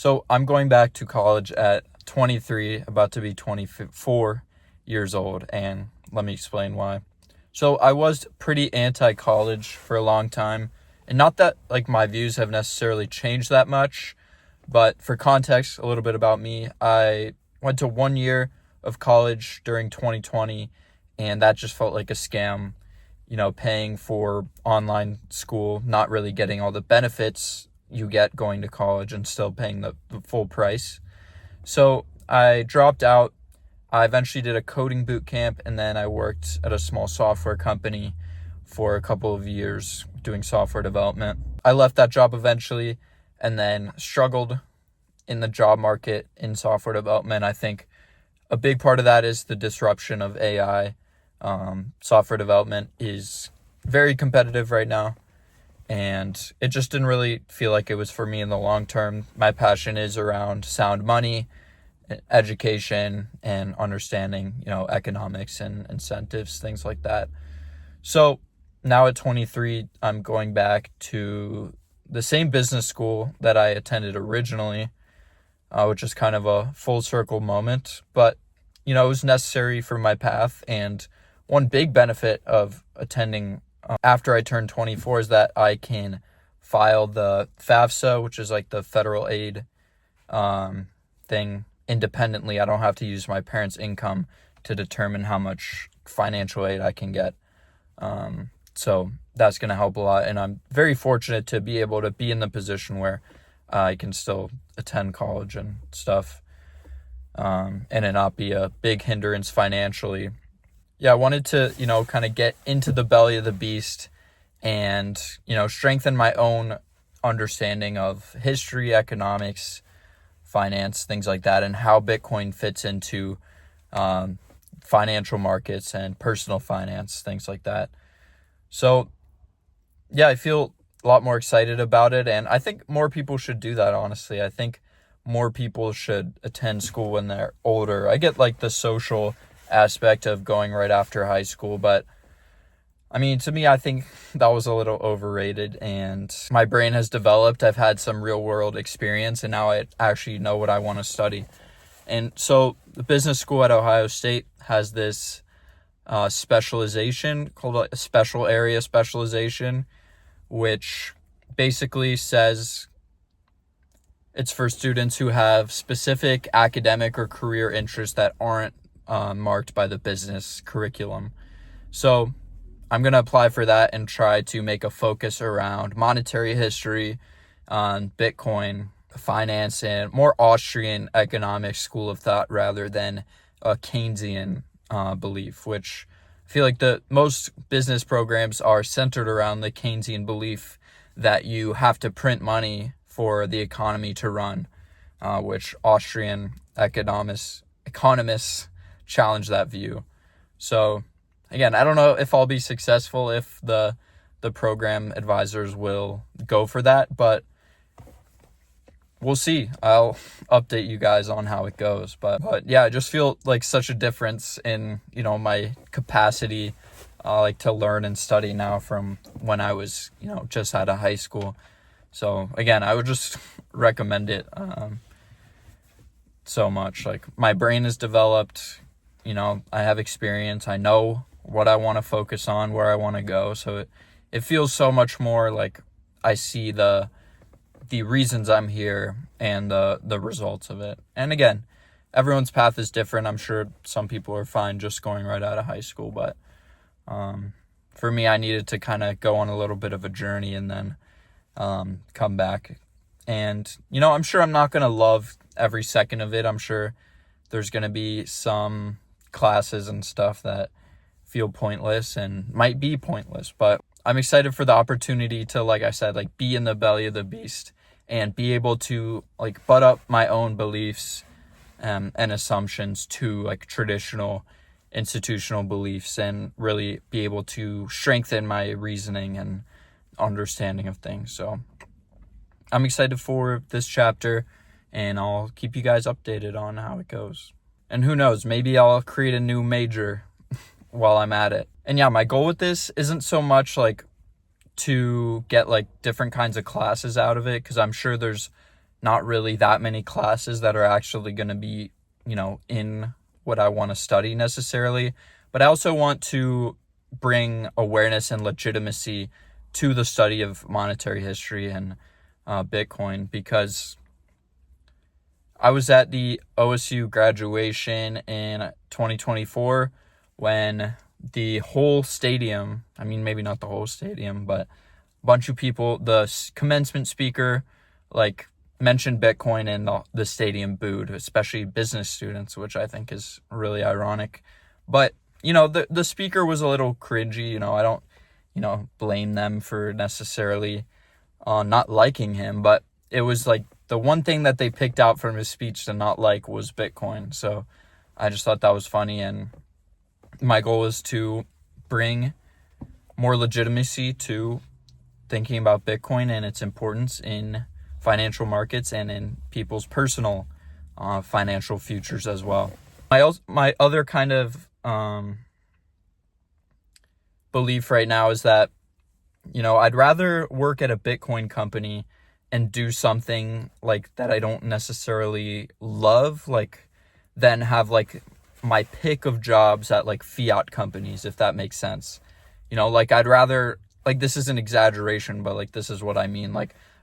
So I'm going back to college at 23, about to be 24 years old, and let me explain why. So I was pretty anti-college for a long time, and not that like my views have necessarily changed that much, but for context, a little bit about me, I went to 1 year of college during 2020, and that just felt like a scam, paying for online school, not really getting all the benefits you get going to college and still paying the full price. So I dropped out. I eventually did a coding boot camp, and then I worked at a small software company for a couple of years doing software development. I left that job eventually and then struggled in the job market in software development. I think a big part of that is the disruption of AI. Software development is very competitive right now, and it just didn't really feel like it was for me in the long term. My passion is around sound money, education, and understanding, economics and incentives, things like that. So now at 23, I'm going back to the same business school that I attended originally, which is kind of a full circle moment, but it was necessary for my path. And one big benefit of attending after I turned 24 is that I can file the FAFSA, which is like the federal aid thing, independently. I don't have to use my parents' income to determine how much financial aid I can get. So that's going to help a lot. And I'm very fortunate to be able to be in the position where I can still attend college and stuff, and it not be a big hindrance financially. Yeah, I wanted to, kind of get into the belly of the beast and, strengthen my own understanding of history, economics, finance, things like that, and how Bitcoin fits into financial markets and personal finance, things like that. So, yeah, I feel a lot more excited about it, and I think more people should do that, honestly. I think more people should attend school when they're older. I get like the social aspect of going right after high school, but I mean, to me, I think that was a little overrated, and my brain has developed. I've had some real world experience, and now I actually know what I want to study. And so the business school at Ohio State has this specialization called a special area specialization, which basically says it's for students who have specific academic or career interests that aren't marked by the business curriculum. So I'm going to apply for that and try to make a focus around monetary history, on Bitcoin, finance, and more Austrian economic school of thought rather than a Keynesian belief, which I feel like the most business programs are centered around the Keynesian belief that you have to print money for the economy to run, which Austrian economists challenge that view. So again, I don't know if I'll be successful, if the program advisors will go for that, but we'll see. I'll update you guys on how it goes. But yeah, I just feel like such a difference in, my capacity like to learn and study now from when I was, just out of high school. So again, I would just recommend it so much. Like, my brain is developed, I have experience, I know what I want to focus on, where I want to go. So it feels so much more like I see the reasons I'm here and the results of it. And again, everyone's path is different. I'm sure some people are fine just going right out of high school, but for me, I needed to kind of go on a little bit of a journey and then come back. And, I'm sure I'm not going to love every second of it. I'm sure there's going to be some classes and stuff that feel pointless and might be pointless, but I'm excited for the opportunity to, like I said, like be in the belly of the beast and be able to like butt up my own beliefs and assumptions to like traditional institutional beliefs and really be able to strengthen my reasoning and understanding of things. So I'm excited for this chapter, and I'll keep you guys updated on how it goes. And who knows, maybe I'll create a new major while I'm at it. And yeah, my goal with this isn't so much like to get like different kinds of classes out of it, because I'm sure there's not really that many classes that are actually going to be, in what I want to study necessarily. But I also want to bring awareness and legitimacy to the study of monetary history and Bitcoin, because I was at the OSU graduation in 2024 when the whole stadium, I mean, maybe not the whole stadium, but a bunch of people, the commencement speaker, mentioned Bitcoin, and the stadium booed, especially business students, which I think is really ironic. But, the speaker was a little cringy. I don't, blame them for necessarily not liking him, but it was the one thing that they picked out from his speech to not like was Bitcoin. So I just thought that was funny, and my goal is to bring more legitimacy to thinking about Bitcoin and its importance in financial markets and in people's personal financial futures as well. My other kind of belief right now is that, I'd rather work at a Bitcoin company and do something that I don't necessarily love, than have my pick of jobs at fiat companies, if that makes sense. I'd rather, this is an exaggeration, but this is what I mean.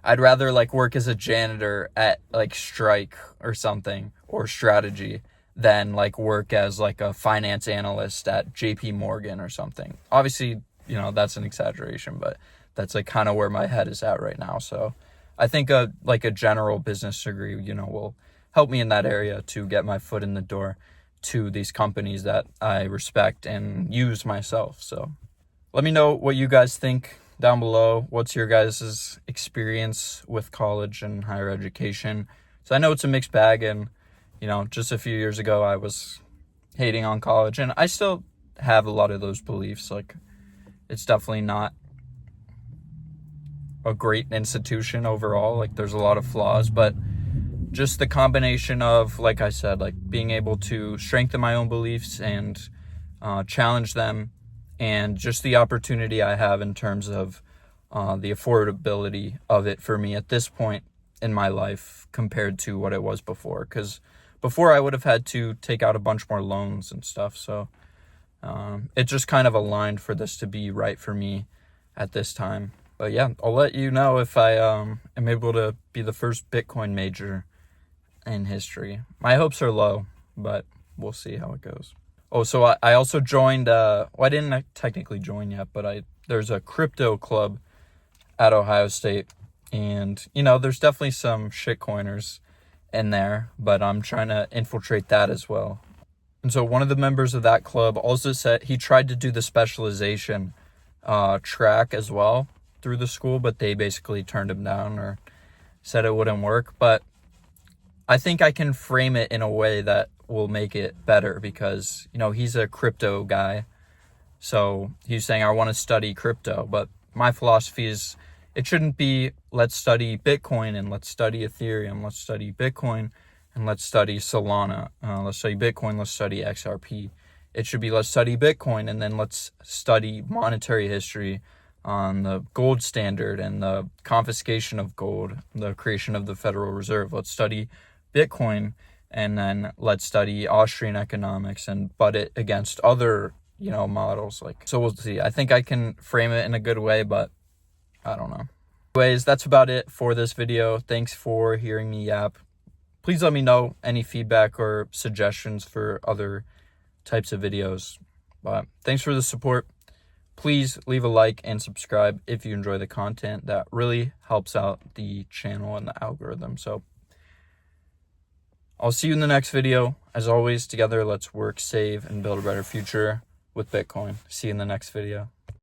I'd rather work as a janitor at Strike or something, or Strategy, than work as a finance analyst at JP Morgan or something. Obviously, that's an exaggeration, but that's kind of where my head is at right now. So I think a general business degree, will help me in that area to get my foot in the door to these companies that I respect and use myself. So let me know what you guys think down below. What's your guys' experience with college and higher education? So I know it's a mixed bag, and, just a few years ago I was hating on college, and I still have a lot of those beliefs. It's definitely not a great institution overall. There's a lot of flaws, but just the combination of, like I said, being able to strengthen my own beliefs and challenge them, and just the opportunity I have in terms of the affordability of it for me at this point in my life compared to what it was before. Because before I would have had to take out a bunch more loans and stuff. So it just kind of aligned for this to be right for me at this time. But yeah, I'll let you know if I am able to be the first Bitcoin major in history. My hopes are low, but we'll see how it goes. Oh, so I also joined, I didn't technically join yet, but there's a crypto club at Ohio State, and, there's definitely some shitcoiners in there, but I'm trying to infiltrate that as well. And so one of the members of that club also said he tried to do the specialization track as well through the school, but they basically turned him down or said it wouldn't work. But I think I can frame it in a way that will make it better, because, he's a crypto guy. So he's saying, I want to study crypto, but my philosophy is it shouldn't be, let's study Bitcoin and let's study Ethereum. Let's study Bitcoin and let's study Solana. Let's study Bitcoin. Let's study XRP. It should be, let's study Bitcoin and then let's study monetary history on the gold standard and the confiscation of gold, the creation of the Federal Reserve. Let's study Bitcoin, and then let's study Austrian economics and butt it against other, models. So we'll see. I think I can frame it in a good way, but I don't know. Anyways, that's about it for this video. Thanks for hearing me yap. Please let me know any feedback or suggestions for other types of videos. But thanks for the support. Please leave a like and subscribe if you enjoy the content. That really helps out the channel and the algorithm. So I'll see you in the next video. As always, together, let's work, save, and build a better future with Bitcoin. See you in the next video.